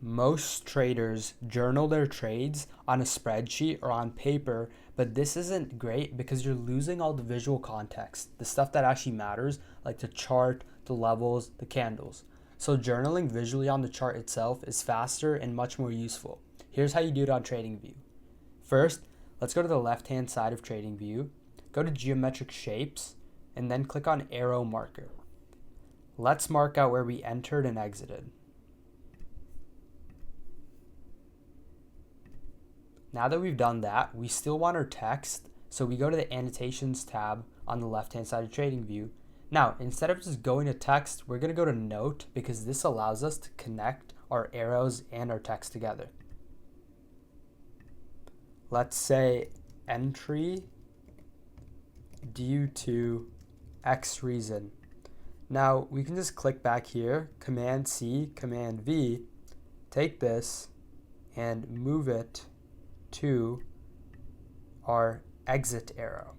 Most traders journal their trades on a spreadsheet or on paper, but this isn't great because you're losing all the visual context, the stuff that actually matters, like the chart, the levels, the candles. So journaling visually on the chart itself is faster and much more useful. Here's how you do it on TradingView. First, let's go to the left-hand side of TradingView, go to Geometric Shapes, and then click on Arrow Marker. Let's mark out where we entered and exited. Now that we've done that, we still want our text, so we go to the Annotations tab on the left-hand side of TradingView. Now, instead of just going to text, we're going to go to Note because this allows us to connect our arrows and our text together. Let's say entry due to X reason. Now, we can just click back here, Command C, Command V, take this and move it to our exit arrow.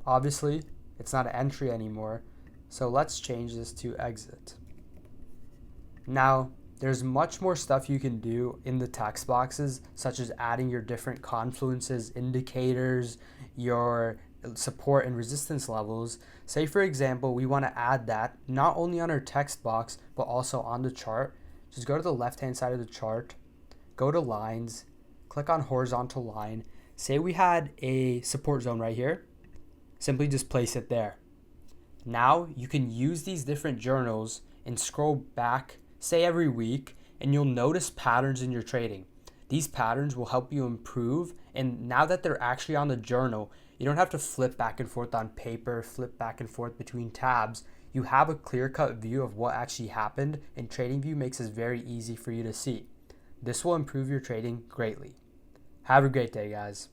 Obviously, it's not an entry anymore, so let's change this to exit. Now, there's much more stuff you can do in the text boxes, such as adding your different confluences, indicators, your support and resistance levels. Say, for example, we want to add that not only on our text box, but also on the chart. Just go to the left-hand side of the chart, go to lines, click on horizontal line. Say we had a support zone right here. Simply just place it there. Now you can use these different journals and scroll back, say every week, and you'll notice patterns in your trading. These patterns will help you improve, and now that they're actually on the journal, you don't have to flip back and forth on paper, flip back and forth between tabs. You have a clear-cut view of what actually happened, and TradingView makes this very easy for you to see. This will improve your trading greatly. Have a great day, guys.